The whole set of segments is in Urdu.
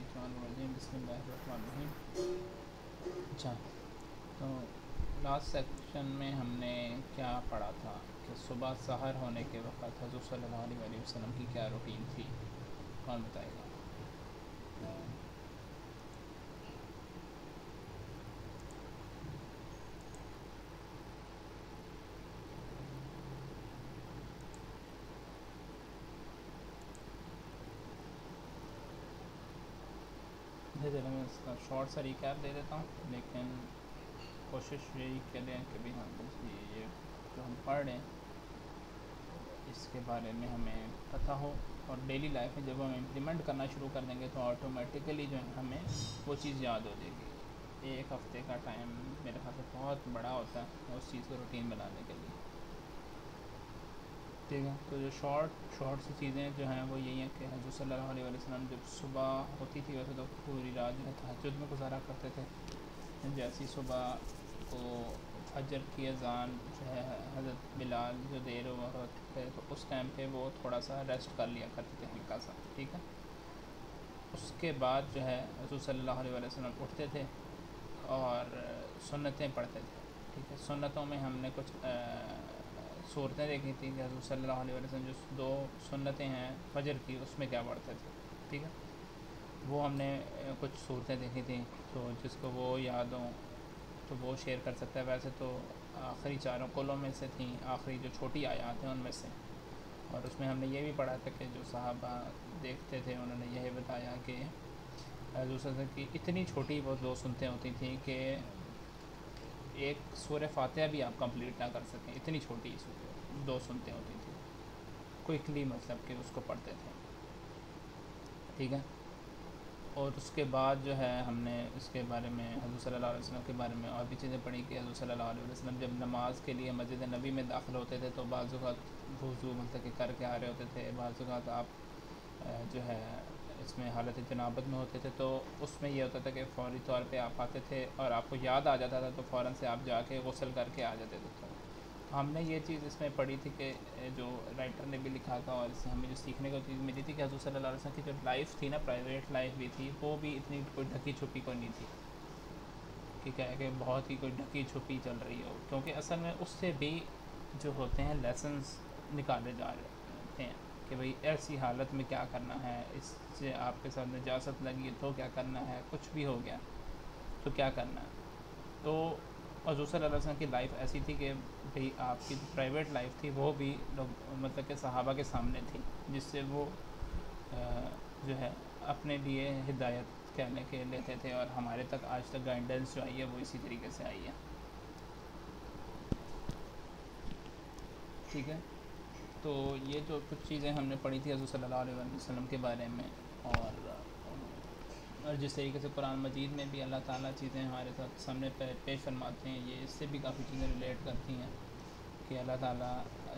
بسم اللہ الرحمن الرحیم۔ اچھا، تو لاسٹ سیکشن میں ہم نے کیا پڑھا تھا کہ صبح سحر ہونے کے وقت حضور صلی اللہ علیہ وسلم کی کیا روٹین تھی، کون بتائے گا؟ چلو میں اس کا شارٹ سا ریکیپ دے دیتا ہوں، لیکن کوشش یہی کریں کہ بھی ہم یہ جو ہم پڑھ رہے ہیں اس کے بارے میں ہمیں پتہ ہو، اور ڈیلی لائف میں جب ہم امپلیمنٹ کرنا شروع کر دیں گے تو آٹومیٹیکلی جو ہے ہمیں وہ چیز یاد ہو جائے گی۔ ایک ہفتے کا ٹائم میرے خیال سے بہت بڑا ہوتا ہے اس چیز کو روٹین بنانے کے لیے، ٹھیک ہے؟ تو جو شارٹ سی چیزیں جو ہیں وہ یہی ہیں کہ حضور صلی اللہ علیہ وسلم جب صبح ہوتی تھی ویسے تو پوری رات جو ہے تہجد میں گزارا کرتے تھے۔ جیسی صبح کو فجر کی اذان جو ہے حضرت بلال جو دیر ہوا ہوتے تھے تو اس ٹائم پہ وہ تھوڑا سا ریسٹ کر لیا کرتے تھے ہلکا سا، ٹھیک ہے؟ اس کے بعد جو ہے حضور صلی اللہ علیہ وسلم اٹھتے تھے اور سنتیں پڑھتے تھے، ٹھیک ہے؟ سنتوں میں ہم نے کچھ صورتیں دیکھی تھیں کہ حضور صلی اللہ علیہ وسلم جو دو سنتیں ہیں فجر کی اس میں کیا پڑھتے تھے، ٹھیک ہے؟ وہ ہم نے کچھ صورتیں دیکھی تھیں، تو جس کو وہ یاد ہوں تو وہ شیئر کر سکتا ہے۔ ویسے تو آخری چاروں کلوں میں سے تھیں، آخری جو چھوٹی آیات ہیں ان میں سے، اور اس میں ہم نے یہ بھی پڑھا تھا کہ جو صحابہ دیکھتے تھے انہوں نے یہ بتایا کہ حضور صلی اللہ علیہ وسلم کی اتنی چھوٹی وہ دو سنتیں ہوتی تھیں کہ ایک سورہ فاتحہ بھی آپ کمپلیٹ نہ کر سکیں، اتنی چھوٹی دو سنتیں ہوتی تھیں، کوئکلی مطلب کہ اس کو پڑھتے تھے، ٹھیک ہے؟ اور اس کے بعد جو ہے ہم نے اس کے بارے میں حضور صلی اللہ علیہ وسلم کے بارے میں اور بھی چیزیں پڑھی کہ حضور صلی اللہ علیہ وسلم جب نماز کے لیے مسجد نبی میں داخل ہوتے تھے تو بعض اوقات وضو مطلب کہ کر کے آ رہے ہوتے تھے، بعض اوقات آپ جو ہے اس میں حالت جنابت میں ہوتے تھے، تو اس میں یہ ہوتا تھا کہ فوری طور پہ آپ آتے تھے اور آپ کو یاد آ جاتا تھا تو فوراً سے آپ جا کے غسل کر کے آ جاتے تھے۔ تو ہم نے یہ چیز اس میں پڑھی تھی کہ جو رائٹر نے بھی لکھا تھا اور اس سے ہمیں جو سیکھنے کو چیز ملی تھی کہ حضور صلی اللہ علیہ وسلم کی جو لائف تھی نا، پرائیویٹ لائف بھی تھی، وہ بھی اتنی کوئی ڈھکی چھپی کوئی نہیں تھی کہ کیا ہے کہ بہت ہی کوئی ڈھکی چھپی چل رہی ہو، کیونکہ اصل میں اس سے بھی جو ہوتے ہیں لیسنس نکالے جا رہے ہیں کہ بھئی ایسی حالت میں کیا کرنا ہے، اس سے آپ کے ساتھ نجاست لگی تو کیا کرنا ہے، کچھ بھی ہو گیا تو کیا کرنا ہے۔ تو حضور صلی اللہ علیہ وسلم کی لائف ایسی تھی کہ بھئی آپ کی پرائیویٹ لائف تھی وہ بھی لوگ مطلب کہ صحابہ کے سامنے تھی، جس سے وہ جو ہے اپنے لیے ہدایت کہنے کے لیتے تھے، اور ہمارے تک آج تک گائیڈنس جو آئی ہے وہ اسی طریقے سے آئی ہے، ٹھیک ہے؟ تو یہ جو کچھ چیزیں ہم نے پڑھی تھی حضور صلی اللہ علیہ وسلم کے بارے میں، اور جس طریقے سے قرآن مجید میں بھی اللہ تعالیٰ چیزیں ہمارے ساتھ سامنے پیش فرماتے ہیں، یہ اس سے بھی کافی چیزیں ریلیٹ کرتی ہیں کہ اللہ تعالیٰ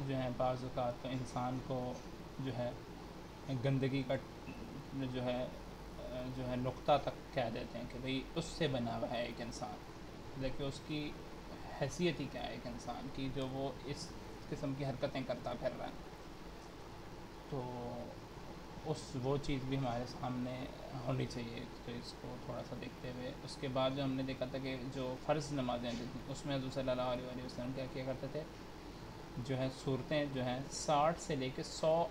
جو ہے بعض اوقات تو انسان کو جو ہے گندگی کا جو ہے نقطہ تک کہہ دیتے ہیں کہ بھئی اس سے بنا ہوا ہے ایک انسان، دیکھیں اس کی حیثیت ہی کیا ہے ایک انسان کی جو وہ اس قسم کی حرکتیں کرتا پھر رہا ہے۔ تو وہ چیز بھی ہمارے سامنے ہونی چاہیے، تو اس کو تھوڑا سا دیکھتے ہوئے اس کے بعد جو ہم نے دیکھا تھا کہ جو فرض نمازیں تھیں اس میں حضور صلی اللہ علیہ وسلم کیا کرتے تھے، جو ہے صورتیں جو ہیں 60 سے لے کے 100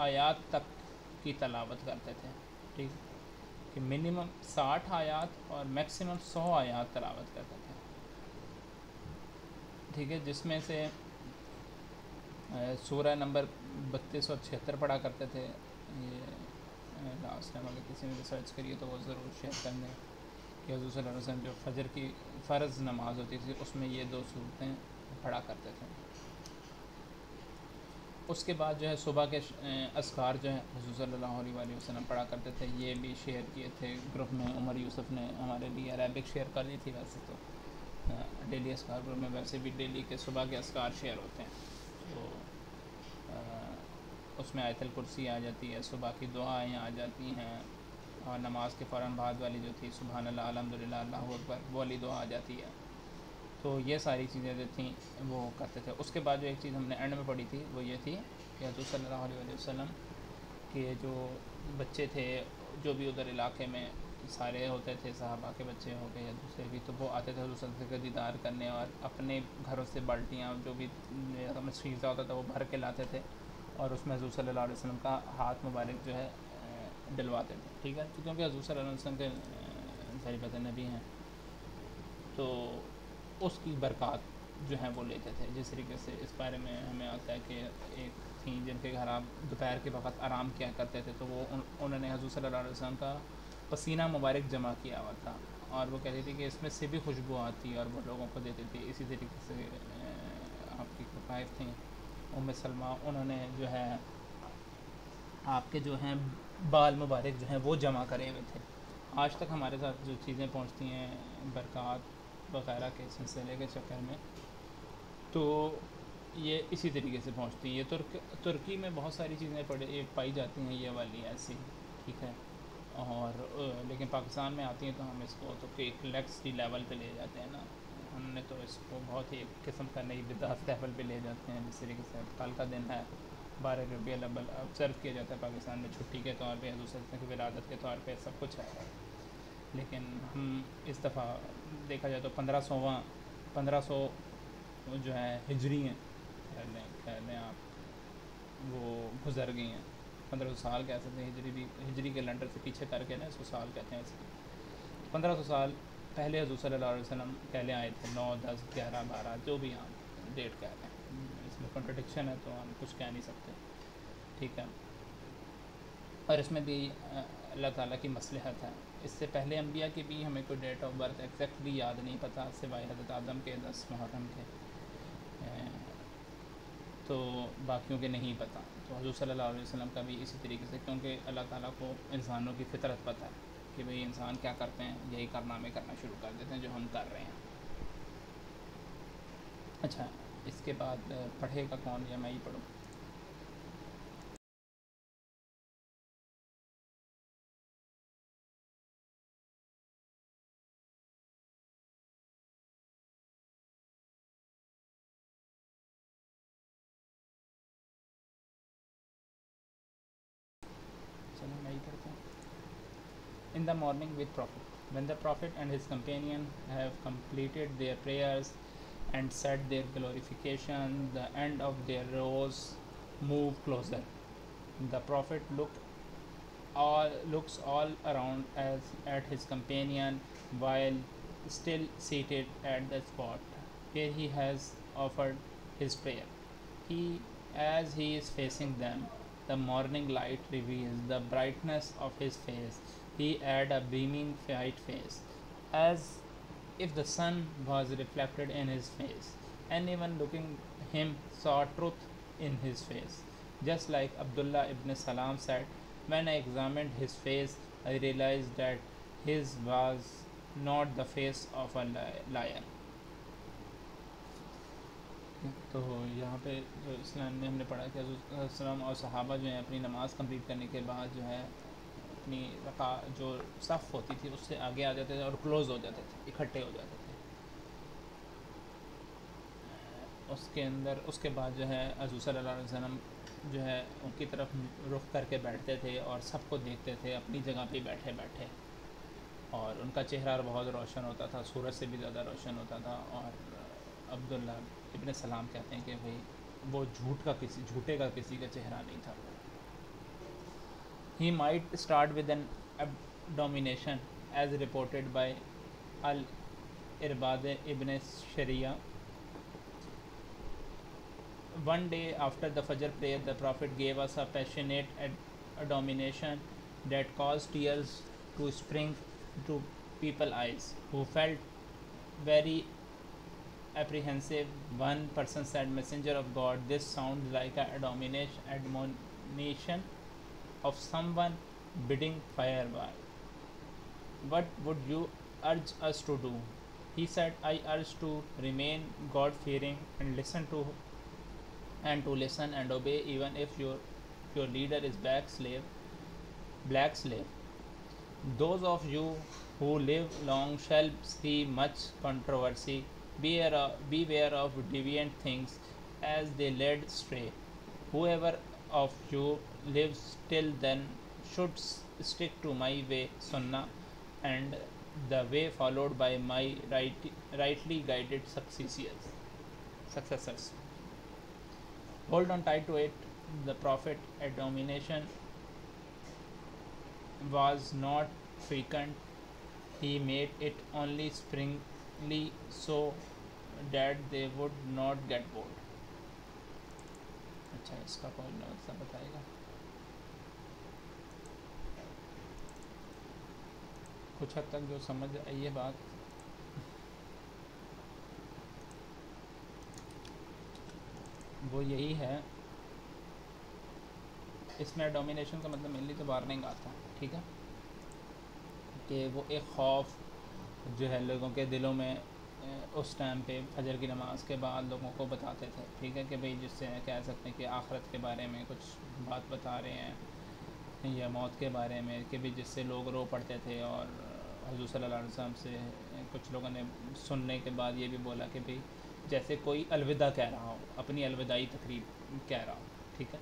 آیات تک کی تلاوت کرتے تھے، ٹھیک کہ منیمم 60 آیات اور میکسیمم 100 آیات تلاوت کرتے تھے، ٹھیک ہے؟ جس میں سے سورہ نمبر 32 اور 76 پڑھا کرتے تھے۔ یہ لاسٹ ٹائم اگر کسی نے ریسرچ کریے تو وہ ضرور شیئر کر دیں کہ حضور صلی اللہ علیہ وسلم جو فجر کی فرض نماز ہوتی تھی اس میں یہ دو صورتیں پڑھا کرتے تھے۔ اس کے بعد جو ہے صبح کے اذکار جو ہیں حضور صلی اللہ علیہ وسلم پڑھا کرتے تھے، یہ بھی شیئر کیے تھے گروپ میں، عمر یوسف نے ہمارے لیے عربک شیئر کر لی تھی۔ ویسے تو ڈیلی اذکار گروپ میں ویسے بھی ڈیلی کے صبح کے اذکار شیئر ہوتے ہیں، تو اس میں آیت الکرسی آ جاتی ہے، صبح کی دعائیں آ جاتی ہیں، اور نماز کے فوراً بعد والی جو تھی سبحان اللہ الحمدللہ اللہ اکبر وہ والی دعا آ جاتی ہے۔ تو یہ ساری چیزیں جو تھیں وہ کرتے تھے۔ اس کے بعد جو ایک چیز ہم نے اینڈ میں پڑھی تھی وہ یہ تھی کہ حضور صلی اللہ علیہ وسلم کہ جو بچے تھے جو بھی ادھر علاقے میں سارے ہوتے تھے، صحابہ کے بچے ہو گئے یا دوسرے بھی، تو وہ آتے تھے حضور صلی اللہ علیہ وسلم کا دیدار کرنے، اور اپنے گھروں سے بالٹیاں جو بھی مشیزہ ہوتا تھا وہ بھر کے لاتے تھے، اور اس میں حضور صلی اللہ علیہ وسلم کا ہاتھ مبارک جو ہے ڈلواتے تھے. ٹھیک ہے، تو کیونکہ حضور صلی اللہ علیہ وسلم کے ظاہر بات نبی ہیں تو اس کی برکات جو ہیں وہ لیتے تھے. جس طریقے سے اس بارے میں ہمیں آتا ہے کہ ایک تھیں جن کے گھر آپ دوپہر کے وقت آرام کیا کرتے تھے، تو وہ انہوں نے حضور صلی اللہ علیہ وسلم کا پسینہ مبارک جمع کیا ہوا تھا، اور وہ کہتی تھی کہ اس میں سے بھی خوشبو آتی اور وہ لوگوں کو دیتی تھی. اسی طریقے سے آپ کی وائف تھیں ام سلمہ، انہوں نے جو ہے آپ کے جو ہیں بال مبارک جو ہیں وہ جمع کرے ہوئے تھے. آج تک ہمارے ساتھ جو چیزیں پہنچتی ہیں برکات وغیرہ کے سلسلے کے چکر میں، تو یہ اسی طریقے سے پہنچتی ہیں. یہ ترکی میں بہت ساری چیزیں پائی جاتی ہیں یہ والی ایسی، ٹھیک ہے، اور لیکن پاکستان میں آتی ہیں تو ہم اس کو تو ایک لیکسٹی لیول پہ لے جاتے ہیں نا. ہم نے تو اس کو بہت ہی ایک قسم کا نئی بدعت لیول پہ لے جاتے ہیں. جس طریقے سے کل کا دن ہے 12 ربیع الاول آبزرو کیا جاتا ہے پاکستان میں چھٹی کے طور پہ، حضور صلی اللہ علیہ وسلم کی ولادت کے طور پہ سب کچھ ہے. لیکن ہم اس دفعہ دیکھا جائے تو 1500 جو ہے ہجری ہیں، کہہ لیں آپ، وہ گزر گئی ہیں. 1500 سال کہہ سکتے ہیں، ہجری کے لنڈر سے پیچھے کر کے نا اس کو سال کہتے ہیں. اس کے 1500 سال پہلے حضور صلی اللہ علیہ وسلم پہلے آئے تھے، 9 10 11 12 جو بھی ہم ڈیٹ کہہ رہے ہیں. اس میں کنٹرڈکشن ہے تو ہم کچھ کہہ نہیں سکتے، ٹھیک ہے. اور اس میں بھی اللہ تعالیٰ کی مصلحت ہے. اس سے پہلے انبیاء کی بھی ہمیں کوئی ڈیٹ آف برتھ ایگزیکٹلی یاد نہیں پتہ، سوائے حضرت آدم کے 10 محرم کے، تو باقیوں کے نہیں پتہ. تو حضور صلی اللہ علیہ وسلم کا بھی اسی طریقے سے، کیونکہ اللہ تعالیٰ کو انسانوں کی فطرت پتہ ہے کہ بھئی انسان کیا کرتے ہیں، یہی کارنامے کرنا شروع کر دیتے ہیں جو ہم کر رہے ہیں. اچھا، اس کے بعد پڑھے گا کون یا میں ہی پڑھوں؟ چلو میں ہی پڑھتا ہوں. In the morning with Prophet. When the Prophet and his companion have completed their prayers and said their glorification, the end of their rows move closer. The Prophet looks all around at his companion while still seated at the spot where he has offered his prayer. He, as he is facing them, the morning light reveals the brightness of his face. He had a beaming white face, as if the sun was reflected in his face. Anyone looking him saw truth in his face. Just like Abdullah ibn Salam said, when I examined his face, I realized that his was not the face of a liar. تو یہاں پہ جو اسلام میں ہم نے پڑھا کہ حضرت صلی اللہ علیہ وسلم اور صحابہ جو ہیں اپنی نماز کمپلیٹ کرنے کے بعد جو ہے اپنی جو صف ہوتی تھی اس سے آگے آ جاتے تھے اور کلوز ہو جاتے تھے، اکٹھے ہو جاتے تھے. اس کے اندر اس کے بعد جو ہے حضور صلی اللہ علیہ وسلم جو ہے ان کی طرف رخ کر کے بیٹھتے تھے اور سب کو دیکھتے تھے اپنی جگہ پہ بیٹھے بیٹھے، اور ان کا چہرہ بہت روشن ہوتا تھا، سورج سے بھی زیادہ روشن ہوتا تھا. اور عبداللہ ابن سلام کہتے ہیں کہ بھئی وہ جھوٹے کا کسی کا چہرہ نہیں تھا. He might start with an abdomination as reported by Al-Irbad ibn Sharia. One day after the Fajr prayer, the Prophet gave us a passionate admonition that caused tears to spring to people's eyes, who felt very apprehensive. One person said, "Messenger of God, this sounds like an admonition of someone bidding farewell. What would you urge us to do?" He said, "I urge to remain God-fearing and to listen and obey, even if your leader is black slave. Those of you who live long shall see much controversy. Beware of deviant things as they lead astray. Whoever of you lives till then should stick to my way sunnah and the way followed by my rightly guided successors. Hold on tight to it. The prophet abomination was not frequent. He made it only springly so that they would not get bored. اچھا اس کا کوئی مطلب بتائے گا کچھ حد تک جو سمجھ آئی ہے بات. وہ یہی ہے اس میں ڈومینیشن کا مطلب مینلی تو وارننگ آتا ہے. ٹھیک ہے کہ وہ ایک خوف جو ہے لوگوں کے دلوں میں اس ٹائم پہ فجر کی نماز کے بعد لوگوں کو بتاتے تھے. ٹھیک ہے کہ بھئی جس سے کہہ سکتے ہیں کہ آخرت کے بارے میں کچھ بات بتا رہے ہیں یا موت کے بارے میں کہ بھی جس سے لوگ رو پڑتے تھے. اور حضور صلی اللہ علیہ وسلم سے کچھ لوگوں نے سننے کے بعد یہ بھی بولا کہ بھئی جیسے کوئی الوداع کہہ رہا ہو اپنی الوداعی تقریب کہہ رہا ہو. ٹھیک ہے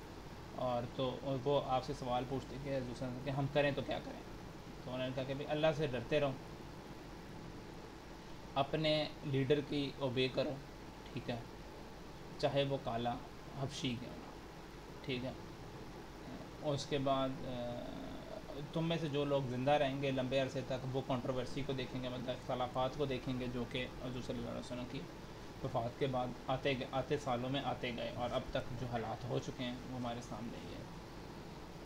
اور تو وہ آپ سے سوال پوچھتے کہ حضور صلی اللہ علیہ وسلم کہ ہم کریں تو کیا کریں. تو انہوں نے کہا کہ بھئی اللہ سے ڈرتے رہو, اپنے لیڈر کی اوبے کرو. ٹھیک ہے چاہے وہ کالا حبشی کیوں نہ. ٹھیک ہے اور اس کے بعد تم میں سے جو لوگ زندہ رہیں گے لمبے عرصے تک وہ کنٹروورسی کو دیکھیں گے, مطلب اختلافات کو دیکھیں گے جو کہ حضور صلی اللہ علیہ وسلم کی وفات کے بعد آتے سالوں میں آتے گئے اور اب تک جو حالات ہو چکے ہیں وہ ہمارے سامنے ہی ہے.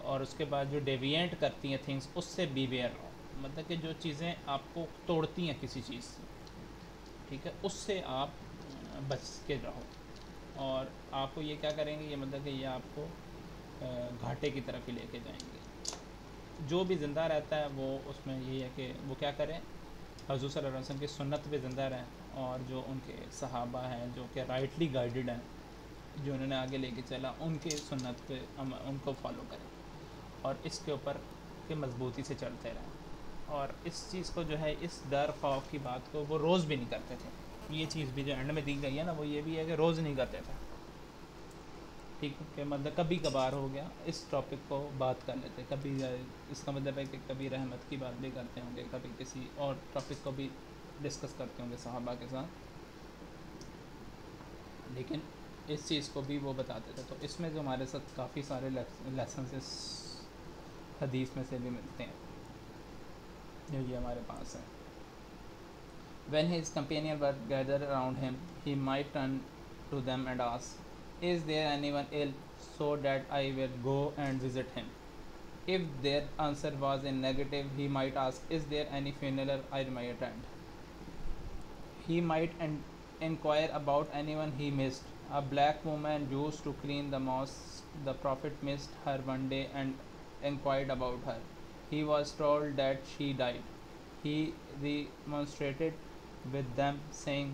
اور اس کے بعد جو ڈیویئنٹ کرتی ہیں تھنگس اس سے بی ویئر رہو, مطلب کہ جو چیزیں آپ کو توڑتی ہیں کسی چیز سے. ٹھیک ہے اس سے آپ بچ کے رہو. اور آپ کو یہ کیا کریں گے یہ مطلب کہ یہ آپ کو گھاٹے کی طرف ہی لے کے جائیں گے. جو بھی زندہ رہتا ہے وہ اس میں یہی ہے کہ وہ کیا کریں حضور صلی اللہ علیہ وسلم کی سنت پہ زندہ رہیں اور جو ان کے صحابہ ہیں جو کہ رائٹلی گائیڈڈ ہیں جو انہوں نے آگے لے کے چلا ان کے سنت پہ ان کو فالو کریں اور اس کے اوپر کہ مضبوطی سے چلتے رہیں. اور اس چیز کو جو ہے اس ڈر خوف کی بات کو وہ روز بھی نہیں کرتے تھے. یہ چیز بھی جو اینڈ میں دی گئی ہے نا وہ یہ بھی ہے کہ روز نہیں کرتے تھے. ٹھیک ہے کہ مطلب کبھی کبھار ہو گیا اس ٹاپک کو بات کر لیتے, کبھی اس کا مطلب ہے کہ کبھی رحمت کی بات بھی کرتے ہوں گے, کبھی کسی اور ٹاپک کو بھی ڈسکس کرتے ہوں گے صحابہ کے ساتھ, لیکن اس چیز کو بھی وہ بتاتے تھے. تو اس میں جو ہمارے ساتھ کافی سارے لیسنس اس حدیث میں سے بھی ملتے ہیں جو یہ ہمارے پاس ہے. When his companions were gathered around him, he might turn to them and ask, "Is there anyone ill so that I will go and visit him?" If their answer was in negative, he might ask, "Is there any funeral I may attend?" He might inquire about anyone he missed. A black woman used to clean the mosque. The Prophet missed her one day and inquired about her. He was told that she died. He remonstrated with them, saying,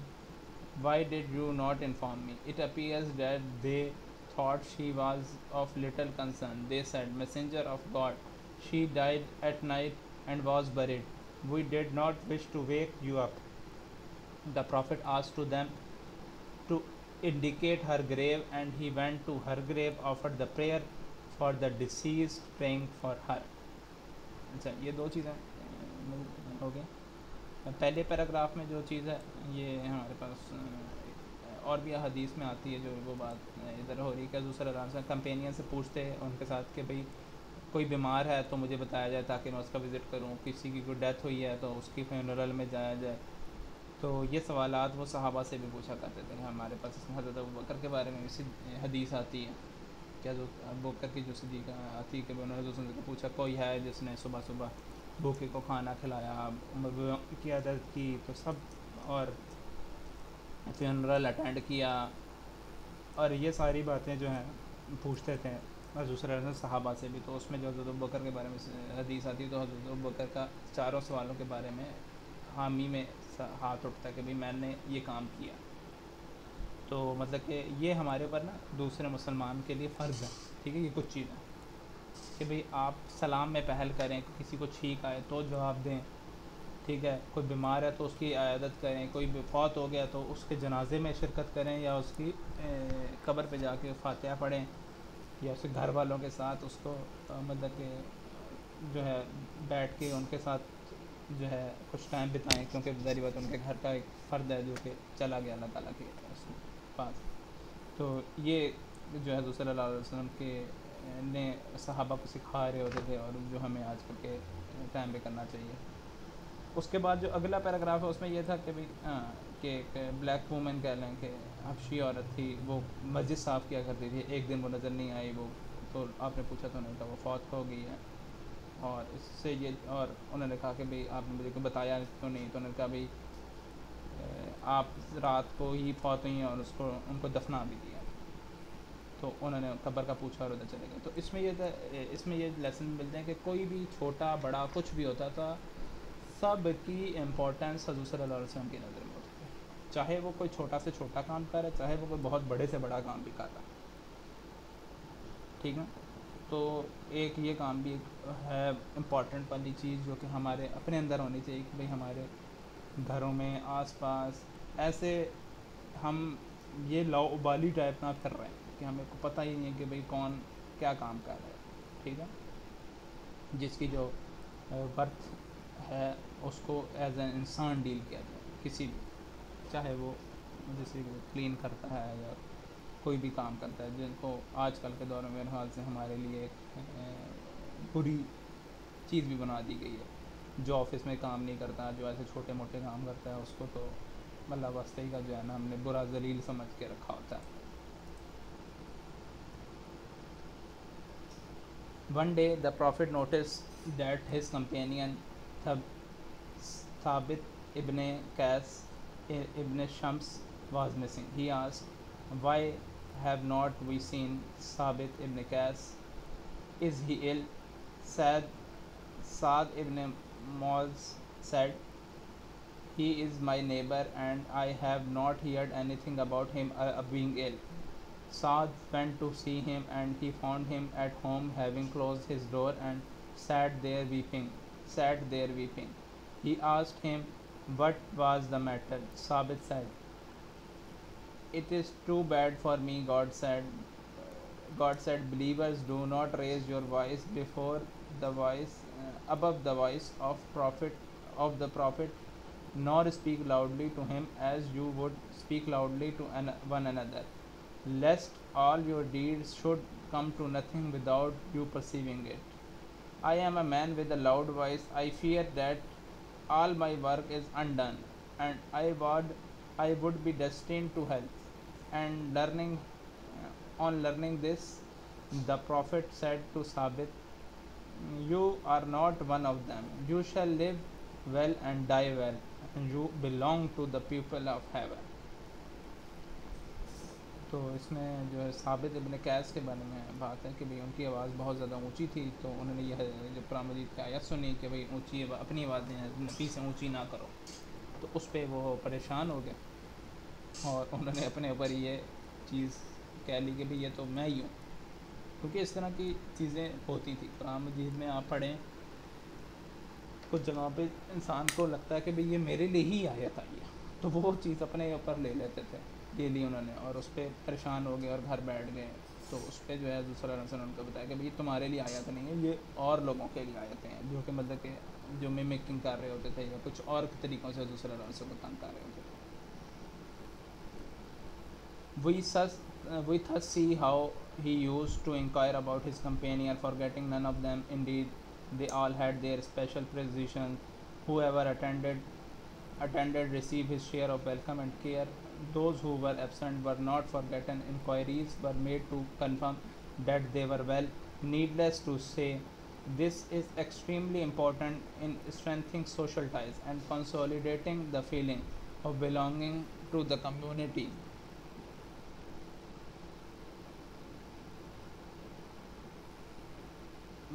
"Why did you not inform me?" It appears that they thought she was of little concern. They said, "Messenger of God, she died at night and was buried. We did not wish to wake you up." The Prophet asked to them to indicate her grave, and he went to her grave, offered the prayer for the deceased, praying for her. اچھا یہ دو چیزیں ہو گئی. پہلے پیراگراف میں جو چیز ہے یہ ہمارے پاس اور بھی حدیث میں آتی ہے جو وہ بات ادھر ہو رہی ہے کہ حضور صلی اللہ علیہ وسلم کمپینین سے پوچھتے ہیں ان کے ساتھ کہ بھئی کوئی بیمار ہے تو مجھے بتایا جائے تاکہ میں اس کا وزٹ کروں, کسی کی کوئی ڈیتھ ہوئی ہے تو اس کی فیونرل میں جایا جائے. تو یہ سوالات وہ صحابہ سے بھی پوچھا کرتے تھے. ہمارے پاس اس میں حضرت ابوبکر کے بارے میں اسی حدیث آتی ہے کہ حضرت ابوبکر کی جو صدیقہ آتی ہے کہ انہوں نے حضور صلی اللہ علیہ وسلم سے پوچھا کوئی ہے جس نے صبح صبح بھوکے کو کھانا کھلایا, کی عادت کی تو سب, اور فیونرل اٹینڈ کیا, اور یہ ساری باتیں جو ہیں پوچھتے تھے حضور صلی اللہ علیہ وسلم صحابہ سے بھی. تو اس میں جو حضرت ابوبکر کے بارے میں حدیث آتی ہے تو حضرت ابوبکر کا چاروں سوالوں کے بارے میں حامی میں ہاتھ اٹھتا ہے کہ بھئی میں نے یہ کام کیا. تو مطلب کہ یہ ہمارے اوپر نا دوسرے مسلمان کے لیے فرض ہے. ٹھیک ہے یہ کچھ چیزیں کہ بھئی آپ سلام میں پہل کریں, کسی کو چھینک آئے تو جواب دیں. ٹھیک ہے کوئی بیمار ہے تو اس کی عیادت کریں, کوئی فوت ہو گیا تو اس کے جنازے میں شرکت کریں یا اس کی قبر پہ جا کے فاتحہ پڑھیں یا اس کے گھر والوں کے ساتھ اس کو مطلب کہ جو ہے بیٹھ کے ان کے ساتھ جو ہے کچھ ٹائم بتائیں، کیونکہ ظاہری بات ان کے گھر کا ایک فرد ہے جو کہ چلا گیا اللہ تعالیٰ کے اس پاس. تو یہ جو حضور صلی اللہ علیہ وسلم کے نے صحابہ کو سکھا رہے ہوتے تھے، اور جو ہمیں آج کل کے ٹائم پہ کرنا چاہیے. اس کے بعد جو اگلا پیراگراف ہے اس میں یہ تھا کہ بھائی کہ ایک بلیک وومن کہہ لیں کہ حبشی عورت تھی، وہ مسجد صاف کیا کرتی تھی. ایک دن وہ نظر نہیں آئی، وہ تو آپ نے پوچھا تو نہیں تھا وہ فوت ہو گئی ہے. اور اس سے یہ، اور انہوں نے کہا کہ بھائی آپ نے مجھے کوئی بتایا تو نہیں. تو انہوں نے کہا بھائی آپ رات کو ہی فوت ہوئی ہیں اور ان کو دفنا بھی دیا. تو انہوں نے قبر کا پوچھا اور ادھر چلے گئے. تو اس میں یہ لیسن ملتے ہیں کہ کوئی بھی چھوٹا بڑا کچھ بھی ہوتا تھا، سب کی امپورٹنس حضور صلی اللہ علیہ وسلم کی نظر میں ہوتی ہے. چاہے وہ کوئی چھوٹا سے چھوٹا کام کرے، چاہے وہ کوئی بہت بڑے سے بڑا کام بھی کر رہا ہے. ٹھیک ہے. تو ایک یہ کام بھی ہے امپورٹنٹ والی چیز جو کہ ہمارے اپنے اندر ہونی چاہیے کہ بھئی ہمارے گھروں میں آس پاس ایسے ہم یہ لاؤبالی ٹائپ نہ کر رہے ہیں کہ ہمیں کو پتہ ہی نہیں ہے کہ بھئی کون کیا کام کر رہا ہے. ٹھیک ہے. جس کی جو برتھ ہے اس کو ایز این انسان ڈیل کیا جائے، کسی بھی، چاہے وہ جیسے کلین کرتا ہے یا کوئی بھی کام کرتا ہے، جن کو آج کل کے دور میں میرے خیال سے ہمارے لیے ایک بری چیز بھی بنا دی گئی ہے. جو آفس میں کام نہیں کرتا، جو ایسے چھوٹے موٹے کام کرتا ہے، اس کو تو اللہ واسطے کا جو ہے نا ہم نے برا ذلیل سمجھ کے رکھا ہوتا ہے. One day the Prophet noticed that his companion Thabit ibn Qais ibn Shams was missing. He asked, "Why have not we seen Thabit ibn Qais? Is he ill?" Saad ibn Muaz said, "He is my neighbor and I have not heard anything about him being ill." Saad went to see him and he found him at home, having closed his door and sat there weeping. He asked him what was the matter. Sabit said, "It is too bad for me." God said, "Believers, do not raise your voice above the voice of the prophet, nor speak loudly to him as you would speak loudly to one another, lest all your deeds should come to nothing without you perceiving it. I am a man with a loud voice. I fear that all my work is undone, and I would be destined to hell." And on learning this, the Prophet said to Sabit, "You are not one of them. You shall live well and die well, and you belong to the people of heaven." تو اس میں جو ہے ثابت ابن قیس کے بارے میں بات ہے کہ بھئی ان کی آواز بہت زیادہ اونچی تھی. تو انہوں نے یہ جو قرآن مجید کی آیت سنی کہ بھئی اونچی اپنی آواز نبی سے اونچی نہ کرو. تو اس پہ وہ پریشان ہو گئے اور انہوں نے اپنے اوپر یہ چیز کہہ لی کہ بھئی یہ تو میں ہی ہوں. کیونکہ اس طرح کی چیزیں ہوتی تھی. قرآن مجید میں آپ پڑھیں کچھ جگہوں پہ انسان کو لگتا ہے کہ بھئی یہ میرے لیے ہی آیت آئی ہے، تو وہ چیز اپنے اوپر لے لیتے تھے. لے لی انہوں نے اور اس پہ پریشان ہو گئے اور گھر بیٹھ گئے. تو اس پہ جو ہے حضرت صلی اللہ علیہ وسلم کو بتایا کہ بھئی تمہارے لیے آیت نہیں ہے، یہ اور لوگوں کے لیے آیتیں ہیں، جو کہ مطلب کہ جو میمکنگ کر رہے ہوتے تھے یا کچھ اور طریقوں سے حضرت صلی اللہ علیہ وسلم کو تنگ کر رہے ہوتے تھے. We thus see how he used to inquire about his companion, forgetting none of them. Indeed, they all had their special positions. Whoever attended received his share of welcome and care. Those who were absent were not forgotten. Inquiries were made to confirm that they were well. Needless to say, this is extremely important in strengthening social ties and consolidating the feeling of belonging to the community.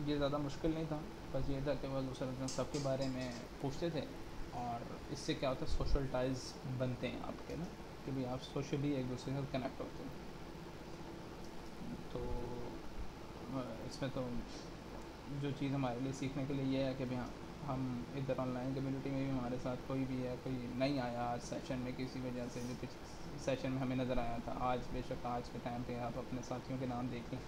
یہ زیادہ مشکل نہیں تھا، بس یہ تھا کہ وہ دوسرے سب کے بارے میں پوچھتے تھے. اور اس سے کیا ہوتا ہے، سوشل ٹائز بنتے ہیں آپ کے نا، کہ بھئی آپ سوشلی ایک دوسرے سے کنیکٹ ہوتے ہیں. تو اس میں تو جو چیز ہمارے لیے سیکھنے کے لیے یہ ہے کہ بھئی ہم ادھر آن لائن کمیونٹی میں بھی ہمارے ساتھ کوئی بھی ہے، کوئی نہیں آیا آج سیشن میں کسی وجہ سے، جو پچھلے سیشن میں ہمیں نظر آیا تھا، آج بے شک آج کے ٹائم پہ آپ اپنے ساتھیوں کے نام دیکھ لیں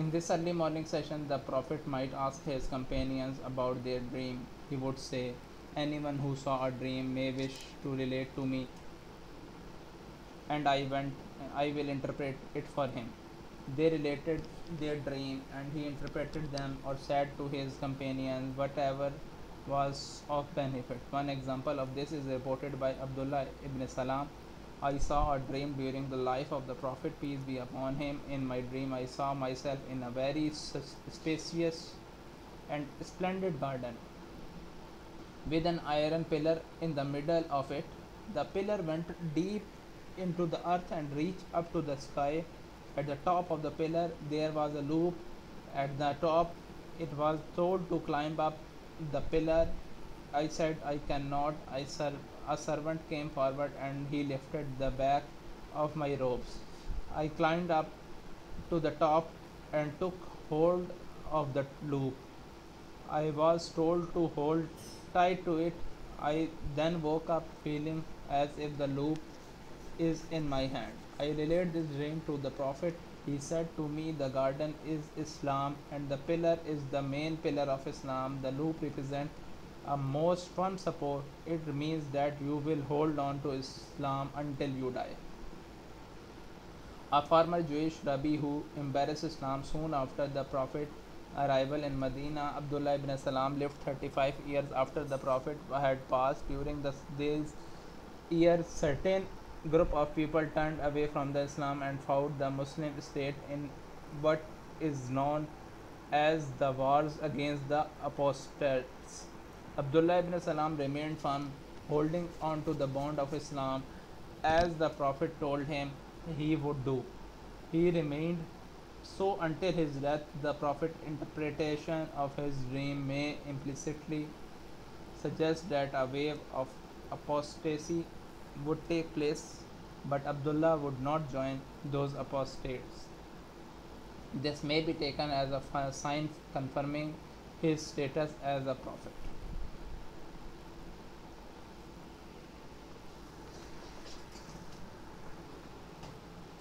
In this early morning session, the Prophet might ask his companions about their dream. He would say, anyone who saw a dream may wish to relate to me, and I will interpret it for him. They related their dream, and he interpreted them or said to his companions whatever was of benefit. One example of this is reported by Abdullah ibn Salam. I saw a dream during the life of the Prophet, peace be upon him. In my dream, I saw myself in a very spacious and splendid garden with an iron pillar in the middle of it. The pillar went deep into the earth and reached up to the sky. At the top of the pillar, there was a loop. At the top, it was told to climb up the pillar. I said, I cannot. A servant came forward and he lifted the back of my robes. I climbed up to the top and took hold of the loop. I was told to hold tight to it. I then woke up feeling as if the loop is in my hand. I relayed this dream to the Prophet. He said to me, the garden is Islam and the pillar is the main pillar of Islam. The loop represents a most firm support. It means that you will hold on to Islam until you die. A former Jewish rabbi who embraced Islam soon after the Prophet's arrival in Medina, Abdullah ibn Salam, lived 35 years after the Prophet had passed. During these years, certain group of people turned away from the Islam and fought the Muslim state in what is known as the wars against the apostates. Abdullah ibn Salam remained firm, holding on to the bond of Islam as the Prophet told him he would do. He remained so until his death. The Prophet's interpretation of his dream may implicitly suggest that a wave of apostasy would take place, but Abdullah would not join those apostates. This may be taken as a sign confirming his status as a prophet.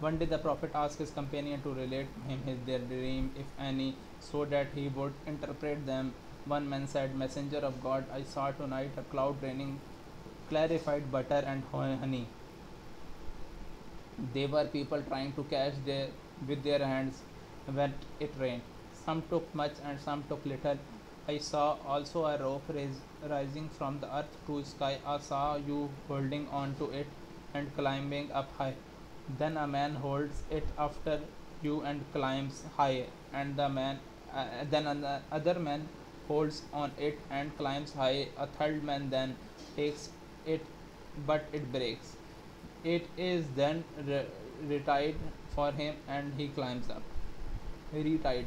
One day the Prophet asked his companion to relate to him their dream, if any, so that he would interpret them. One man said, Messenger of God, I saw tonight a cloud raining clarified butter and honey. They were people trying to catch with their hands when it rained. Some took much and some took little. I saw also a rope rising from the earth to sky. I saw you holding on to it and climbing up high. Then a man holds it after you and climbs high, and then another man holds on it and climbs high. A third man then takes it, but it breaks. It is then retied for him, and he climbs up. Retied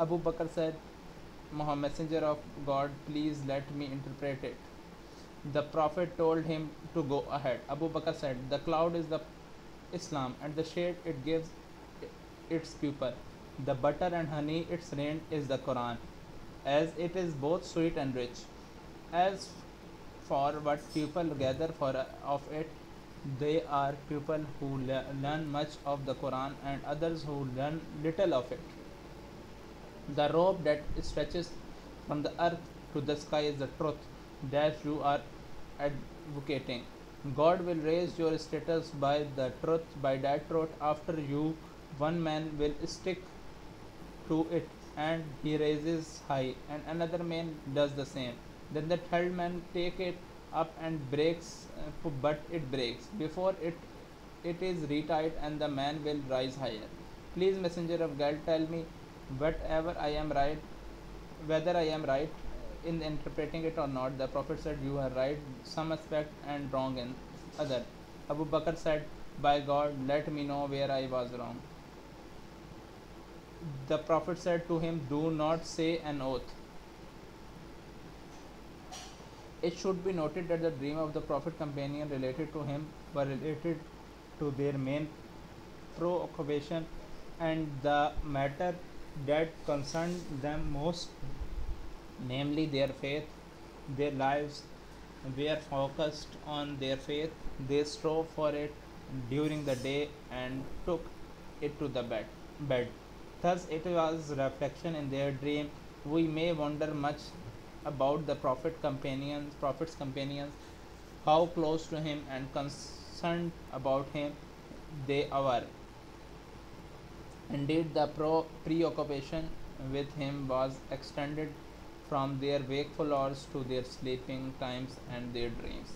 Abu Bakr said, Muhammad, Messenger of God, please let me interpret it. The Prophet told him to go ahead. Abu Bakr said, the cloud is the Islam, and the shade it gives its pupil. The butter and honey its rain is the Quran, as it is both sweet and rich. As for what people gather for of it, they are people who learn much of the Quran and others who learn little of it. The rope that stretches from the earth to the sky is the truth that you are advocating. God will raise your status by the truth, by that truth. After you, one man will stick to it and he raises high, and another man does the same. Then the third man take it up and breaks, but it breaks before it is retied, and the man will rise higher. Please, messenger of God, tell me whatever I am right, whether I am right in interpreting it or not. The Prophet said, you are right some aspect and wrong in other. Abu Bakr said, by God, let me know where I was wrong. The Prophet said to him, do not say an oath. It should be noted that the dream of the Prophet companion related to him were related to their main preoccupation and the matter that concerned them most, namely their faith. Their lives were focused on their faith. They strove for it during the day and took it to the bed. Thus, it was reflection in their dream. We may wonder much about the Prophet's companions, how close to him and concerned about him they were. Indeed, the preoccupation with him was extended from their wakeful hours to their sleeping times and their dreams.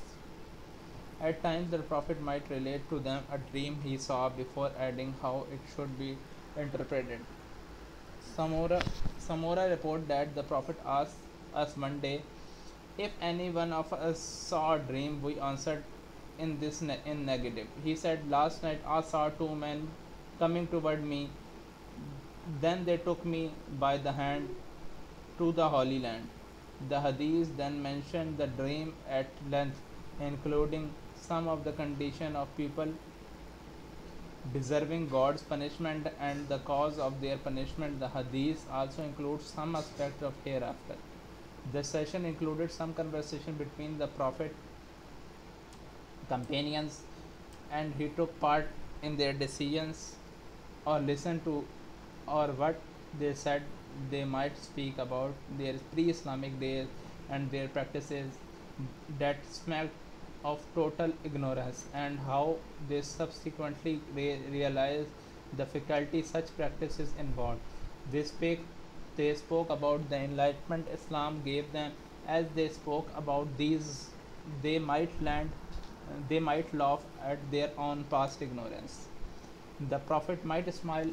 At times, the Prophet might relate to them a dream he saw before adding how it should be interpreted. Samora report that the Prophet asked us one day if any one of us saw a dream. We answered in negative. He said, last night I saw two men coming toward me. Then they took me by the hand to the Holy Land. The Hadith then mentioned the dream at length, including some of the condition of people deserving God's punishment and the cause of their punishment. The Hadith also includes some aspect of hereafter. The session included some conversation between the Prophet companions, and he took part in their decisions or listened to or what they said. They might speak about their pre-Islamic days and their practices that smelled of total ignorance, and how they subsequently realized the difficulty such practices involved. They spoke about the enlightenment Islam gave them. As they spoke about these, they might they might laugh at their own past ignorance. The Prophet might smile,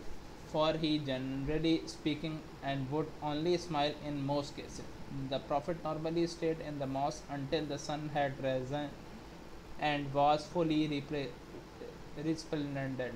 for he generally speaking and would only smile in most cases. The Prophet normally stayed in the mosque until the sun had risen and was fully resplendent.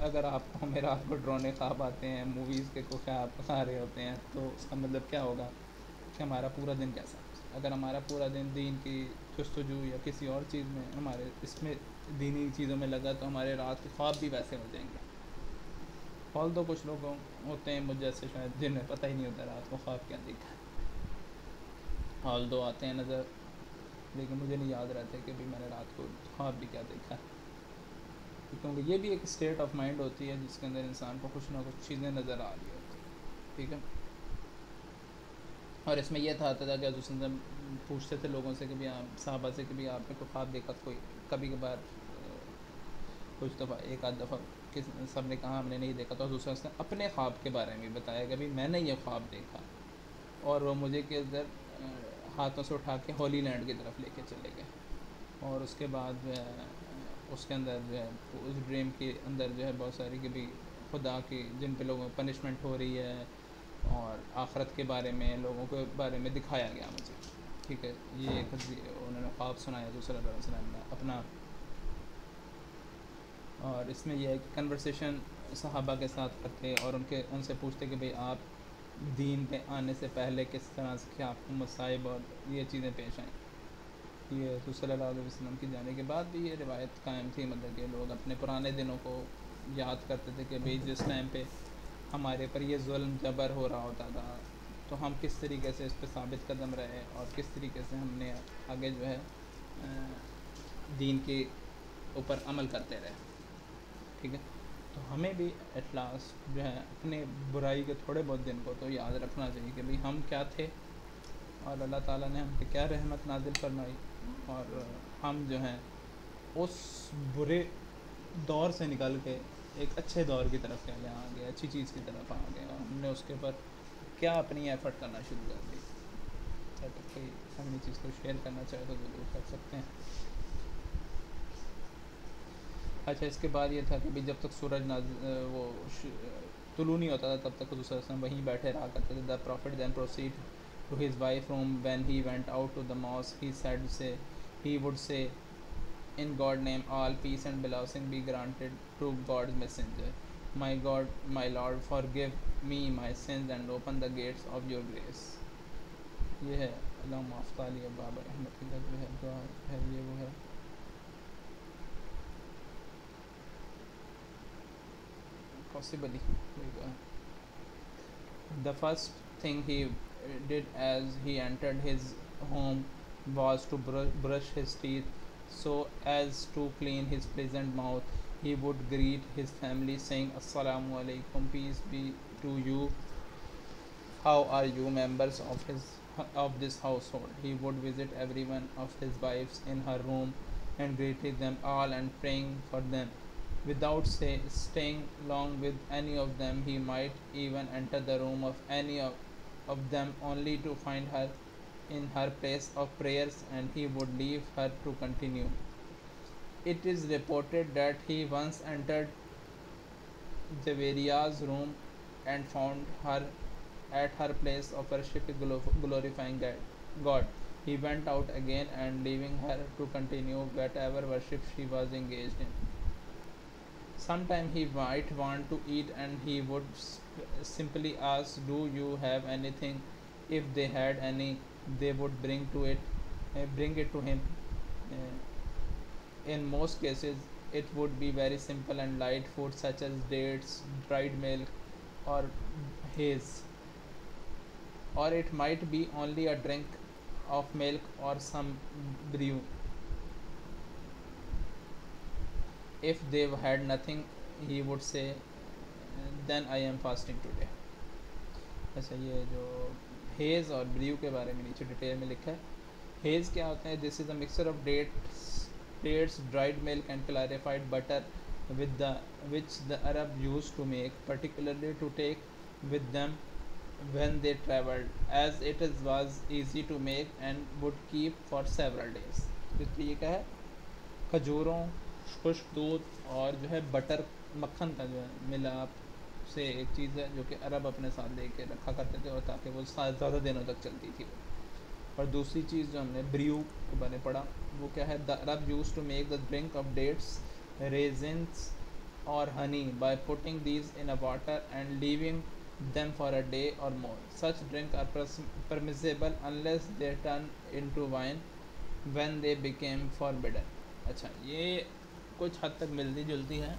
اگر آپ کو میرا آپ کو ڈرونے خواب آتے ہیں، موویز کے کو خواب آ رہے ہوتے ہیں، تو اس کا مطلب کیا ہوگا کہ ہمارا پورا دن کیسا ہے؟ اگر ہمارا پورا دن دین کی جستجو یا کسی اور چیز میں ہمارے اس میں دینی چیزوں میں لگا، تو ہمارے رات کے خواب بھی ویسے ہو جائیں گے. ہال تو کچھ لوگ ہوتے ہیں مجھ جیسے شاید جنہیں پتہ ہی نہیں ہوتا رات کو خواب کیا دیکھا ہے. ہال دو آتے ہیں نظر، لیکن مجھے نہیں یاد رہتے کہ بھی میں نے رات کو خواب بھی کیا دیکھا ہے. کیونکہ یہ بھی ایک اسٹیٹ آف مائنڈ ہوتی ہے جس کے اندر انسان کو کچھ نہ کچھ چیزیں نظر آ رہی ہوتی ہیں. ٹھیک ہے. اور اس میں یہ تھا کہ حضور صلی اللہ علیہ وسلم پوچھتے تھے لوگوں سے کہ بھی آپ صحابہ سے کہ بھی آپ نے کوئی خواب دیکھا؟ کوئی کبھی کبھار کچھ دفعہ ایک آدھ دفعہ سب نے کہا ہم نے نہیں دیکھا. تو حضور صلی اللہ علیہ وسلم نے اپنے خواب کے بارے میں بتایا کہ بھی میں نے یہ خواب دیکھا، اور وہ مجھے کے ادھر ہاتھوں سے اٹھا کے ہولی لینڈ کی طرف لے کے چلے گئے. اور اس کے بعد جو ہے اس کے اندر جو ہے اس ڈریم کے اندر جو ہے بہت ساری کہ بھی خدا کی جن پہ لوگوں کو پنشمنٹ ہو رہی ہے، اور آخرت کے بارے میں لوگوں کے بارے میں دکھایا گیا مجھے. ٹھیک ہے. یہ ایک انہوں نے خواب سنایا جو صلی اللہ علیہ وسلم نے اپنا. اور اس میں یہ ہے کہ کنورسیشن صحابہ کے ساتھ کرتے اور ان سے پوچھتے کہ بھئی آپ دین پہ آنے سے پہلے کس طرح سے کیا آپ کو مصائب اور یہ چیزیں پیش آئیں. یہ حضور صلی اللہ علیہ وسلم کی جانے کے بعد بھی یہ روایت قائم تھی، مطلب کہ لوگ اپنے پرانے دنوں کو یاد کرتے تھے کہ بھئی جس ٹائم پہ ہمارے پر یہ ظلم جبر ہو رہا ہوتا تھا تو ہم کس طریقے سے اس پہ ثابت قدم رہے، اور کس طریقے سے ہم نے آگے جو ہے دین کے اوپر عمل کرتے رہے. ٹھیک ہے. تو ہمیں بھی ایٹ لاسٹ جو ہے اپنے برائی کے تھوڑے بہت دن کو تو یاد رکھنا چاہیے کہ بھئی ہم کیا تھے، اور اللہ تعالیٰ نے ہم پہ کیا رحمت نازل فرمائی، اور ہم جو ہیں اس برے دور سے نکل کے ایک اچھے دور کی طرف پہلے آ گئے، اچھی چیز کی طرف آ گئے، اور ہم نے اس کے اوپر کیا اپنی ایفرٹ کرنا شروع کر دی. اگر کوئی اپنی چیز کو شیئر کرنا چاہے تو ضرور کر سکتے ہیں. اچھا، اس کے بعد یہ تھا کہ جب تک سورج وہ طلوع نہیں ہوتا تھا تب تک حضور صلی اللہ علیہ وسلم وہیں بیٹھے رہا کرتے تھے. The prophet then proceed to his wife room when he went out to the mosque he would say in God name all peace and blessing be granted to God's messenger. My God, my Lord, forgive me my sins and open the gates of your grace. یہ ہے اللہم افتالی باب رحمت اللہ جو ہے دعا ہے، یہ وہ ہے. possibly the first thing he did as he entered his home was to brush his teeth so as to clean his pleasant mouth. He would greet his family saying assalamu alaikum, peace be to you, how are you members of this household. He would visit every one of his wives in her room and greeted them all and praying for them. Without staying long with any of them, he might even enter the room of any of them only to find her in her place of prayers, and he would leave her to continue. It is reported that he once entered Javeriya's room and found her at her place of worship glorifying God. He went out again and leaving her to continue whatever worship she was engaged in. Sometime he might want to eat and he would simply ask, do you have anything? If they had any, they would bring it to him. In most cases, it would be very simple and light food such as dates, dried milk, or haze. Or it might be only a drink of milk or some brew. If they had nothing, he would say, then I am fasting today. ایسا یہ جو ہیز اور بریو کے بارے میں نیچے ڈیٹیل میں لکھا ہے. ہیز کیا ہوتا ہے؟ This is a mixture of dates, dried milk and clarified butter which the Arab used to make, particularly to take with them when they traveled, as it was easy to make and would keep for several days. اس لیے یہ کیا ہے؟ کھجوروں، خشک دودھ اور جو ہے بٹر، مکھن کا جو ہے ملاپ سے ایک چیز ہے جو کہ عرب اپنے ساتھ لے کے رکھا کرتے تھے، اور تاکہ وہ زیادہ دنوں تک چلتی تھی. اور دوسری چیز جو ہم نے بریو کے بارے میں پڑھا وہ کیا ہے؟ The Arab use to make the drink of dates, raisins or honey by putting these in a water and leaving them for a day or more. Such drinks are permissible unless they turn into wine when they became forbidden. اچھا یہ کچھ حد تک ملتی جلتی ہے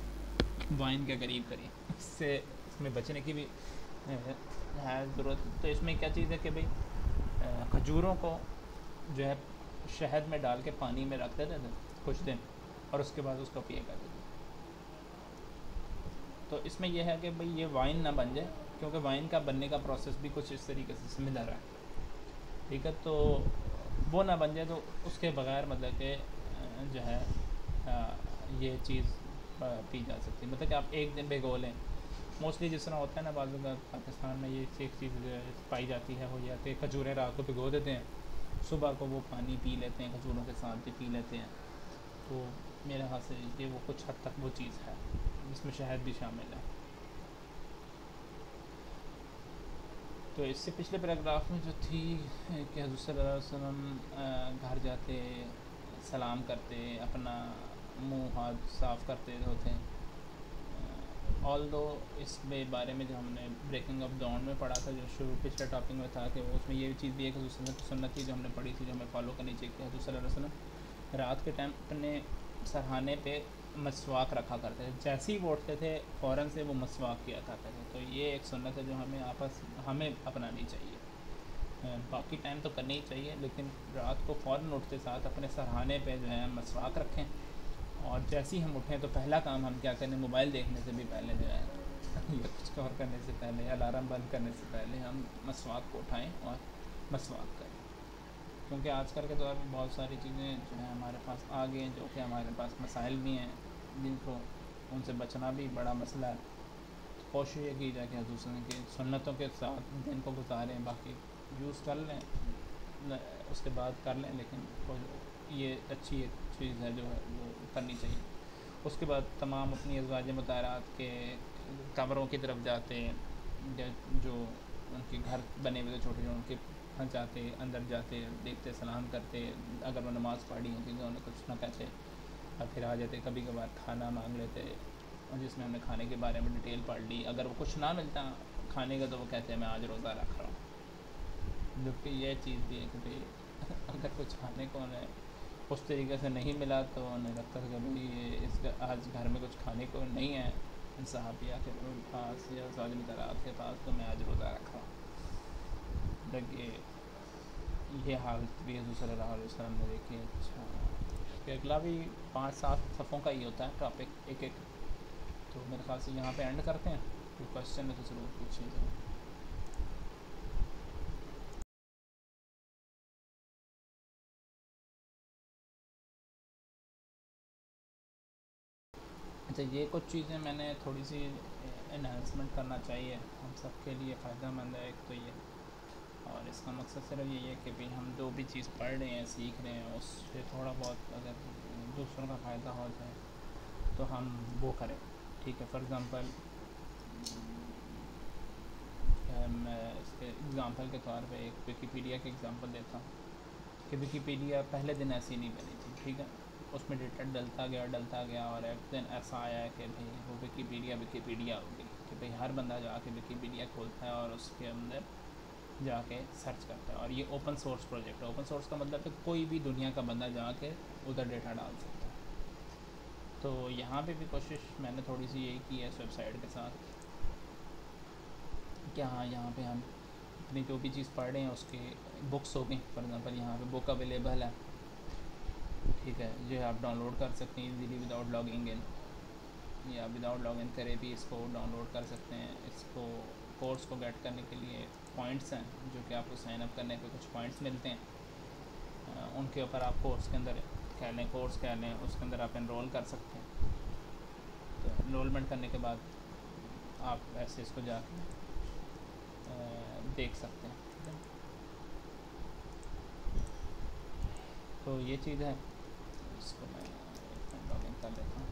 وائن کے قریب قریب، اس سے اس میں بچنے کی بھی ہے ضرورت. تو اس میں کیا چیز ہے کہ بھئی کھجوروں کو جو ہے شہد میں ڈال کے پانی میں رکھ دیتے تھے کچھ دن، اور اس کے بعد اس کو پیا کرتے تھے. تو اس میں یہ ہے کہ بھئی یہ وائن نہ بن جائے، کیونکہ وائن کا بننے کا پروسیس بھی کچھ اس طریقے سے سملر ہے. ٹھیک ہے، تو وہ نہ بن جائے تو اس کے بغیر مطلب کہ جو ہے یہ چیز پی جا سکتی ہے. مطلب کہ آپ ایک دن بھگو لیں. موسٹلی جس طرح ہوتا ہے نا بعض اوقات پاکستان میں یہ ایک چیز پائی جاتی ہے، وہ یہ آتی ہے کھجوریں رات کو بھگو دیتے ہیں، صبح کو وہ پانی پی لیتے ہیں، کھجوروں کے ساتھ بھی پی لیتے ہیں. تو میرے خیال سے یہ وہ کچھ حد تک وہ چیز ہے جس میں شہد بھی شامل ہے. تو اس سے پچھلے پیراگراف میں جو تھی کہ حضرت صلی اللہ علیہ وسلم گھر جاتے، سلام کرتے، اپنا منہ ہاتھ صاف کرتے ہوتے ہیں. آل دو اس میں بارے میں جو ہم نے بریکنگ آف ڈاؤن میں پڑھا تھا، جو شروع پچھلے ٹاپک میں تھا، کہ اس میں یہ چیز بھی ہے کہ حضرت سنت تھی جو ہم نے پڑھی تھی، جو ہمیں فالو کرنی چاہیے کہ حضرت صلی اللہ علیہ وسلم رات کے ٹائم اپنے سرہانے پہ مسواک رکھا کرتے تھے. جیسے ہی وہ اٹھتے تھے فوراً سے وہ مسواک کیا کرتے تھے. تو یہ ایک سنت ہے جو ہمیں اپنانی چاہیے. باقی ٹائم تو کرنی ہی چاہیے، لیکن رات کو فوراً اٹھتے ساتھ اپنے سرہانے پہ جو ہے مسواک رکھیں. اور جیسے ہی ہم اٹھیں تو پہلا کام ہم کیا کریں، موبائل دیکھنے سے بھی پہلے جو ہے یا کچھ اور کرنے سے پہلے، الارم بند کرنے سے پہلے ہم مسواک کو اٹھائیں اور مسواک کریں. کیونکہ آج کل کے دور میں بہت ساری چیزیں جو ہیں ہمارے پاس آ گئی ہیں، جو کہ ہمارے پاس مسائل بھی ہیں، جن کو ان سے بچنا بھی بڑا مسئلہ ہے. کوشش یہ کی جائے کہ حضور کی سنتوں کے ساتھ دن کو گزاریں. باقی یوز کر لیں اس کے بعد کر لیں، لیکن یہ اچھی ایک چیز ہے جو ہے وہ کرنی چاہیے. اس کے بعد تمام اپنی ازواج مطہرات کے قبروں کی طرف جاتے، جو ان کے گھر بنے ہوئے چھوٹے چھوٹے ان کے وہاں جاتے، اندر جاتے، دیکھتے، سلام کرتے. اگر وہ نماز پڑھی ہوتی تو انہیں کچھ نہ کہتے اور پھر آ جاتے. کبھی کبھار کھانا مانگ لیتے، جس میں ہم نے کھانے کے بارے میں ڈیٹیل پڑھ لی. اگر وہ کچھ نہ ملتا کھانے کا تو وہ کہتے ہیں میں آج روزہ رکھ رہا ہوں. جبکہ یہ چیز بھی ہے کہ بھئی اگر کچھ کھانے کو انہیں اس طریقے سے نہیں ملا تو انہیں لگتا تھا کہ بھئی آج گھر میں کچھ کھانے کو نہیں ہے صحابیہ کے پاس یا ازواج مطہرات کے پاس، تو میں آج روزہ رکھ رہا ہوں. لگے یہ حالت بھی حضور صلی اللہ علیہ وسلم نے دیکھی. اچھا کہ اگلا بھی 5-7 صفوں کا ہی ہوتا ہے ٹاپک ایک ایک. تو میرے خیال سے یہاں پہ اینڈ کرتے ہیں. کوئی کوشچن ہے تو ضرور پوچھیے گا. اچھا یہ کچھ چیزیں میں نے تھوڑی سی انہانسمنٹ کرنا چاہیے، ہم سب کے لیے فائدہ مند ہے. ایک تو یہ، اور اس کا مقصد صرف یہی ہے کہ بھئی ہم جو بھی چیز پڑھ رہے ہیں، سیکھ رہے ہیں، اس سے تھوڑا بہت اگر دوسروں کا فائدہ ہو جائے تو ہم وہ کریں. ٹھیک ہے، فار ایگزامپل میں اس کے ایگزامپل کے طور پہ ایک ویکیپیڈیا کی ایگزامپل دیتا ہوں کہ ویکیپیڈیا پہلے دن ایسی نہیں بنی تھی. ٹھیک ہے، اس میں ڈیٹا ڈلتا گیا اور ایک دن ایسا آیا ہے کہ بھئی وہ ویکیپیڈیا ہو گئی کہ بھئی ہر بندہ جا کے ویکیپیڈیا کھولتا ہے اور اس کے اندر جا کے سرچ کرتا ہے. اور یہ اوپن سورس پروجیکٹ ہے. اوپن سورس کا مطلب ہے کوئی بھی دنیا کا بندہ جا کے ادھر ڈیٹا ڈال سکتا ہے. تو یہاں پہ بھی کوشش میں نے تھوڑی سی یہی کی ہے اس ویب سائٹ کے ساتھ کہ ہاں یہاں پہ ہم اپنی جو بھی چیز پڑھ رہے ہیں اس کے بکس ہو گئیں. فار ایگزامپل یہاں پہ بک اویلیبل ہے، ٹھیک ہے، جو آپ ڈاؤن لوڈ کر سکتے ہیں ایزیلی وداؤٹ لاگنگ ان، یا وداؤٹ لاگ ان کرے بھی اس کو ڈاؤن لوڈ کر سکتے ہیں. اس کو کورس کو گیٹ کرنے کے لیے پوائنٹس ہیں جو کہ آپ کو سائن اپ کرنے پہ کچھ پوائنٹس ملتے ہیں. ان کے اوپر آپ کورس کے اندر کورس کہہ لیں، اس کے اندر آپ انرول کر سکتے ہیں. تو انرولمنٹ کرنے کے بعد آپ ایسے اس کو جا کے دیکھ سکتے ہیں. ٹھیک ہے، تو یہ چیز ہے. اس کو میں لاگ ان کر لیتا ہوں.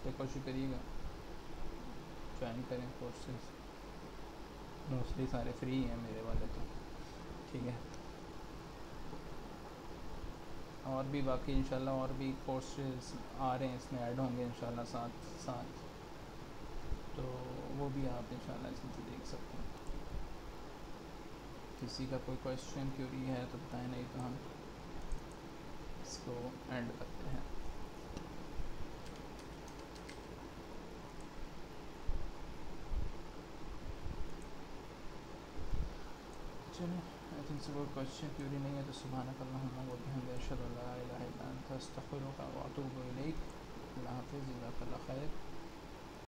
اس پہ کوشش کریے گا جوائن کریں کورسز، موسٹلی سارے فری ہیں میرے والے تو، ٹھیک ہے. اور بھی باقی انشاءاللہ اور بھی کورسز آ رہے ہیں اس میں ایڈ ہوں گے انشاءاللہ ساتھ ساتھ، تو وہ بھی آپ انشاءاللہ اس میں سے دیکھ سکتے ہیں. کسی کا کوئی کویشچن کیوری ہے تو بتائیں، نہیں تو ہم اس کو اینڈ کرتے ہیں. چلیں آئی تھنک سے کوئی کویشچن کیوری نہیں ہے تو سبحانک اللہم و بحمدک اشہد ان لا الہ الا انت استغفرک و اتوب الیک. اللہ حافظ، جزاک اللہ خیر.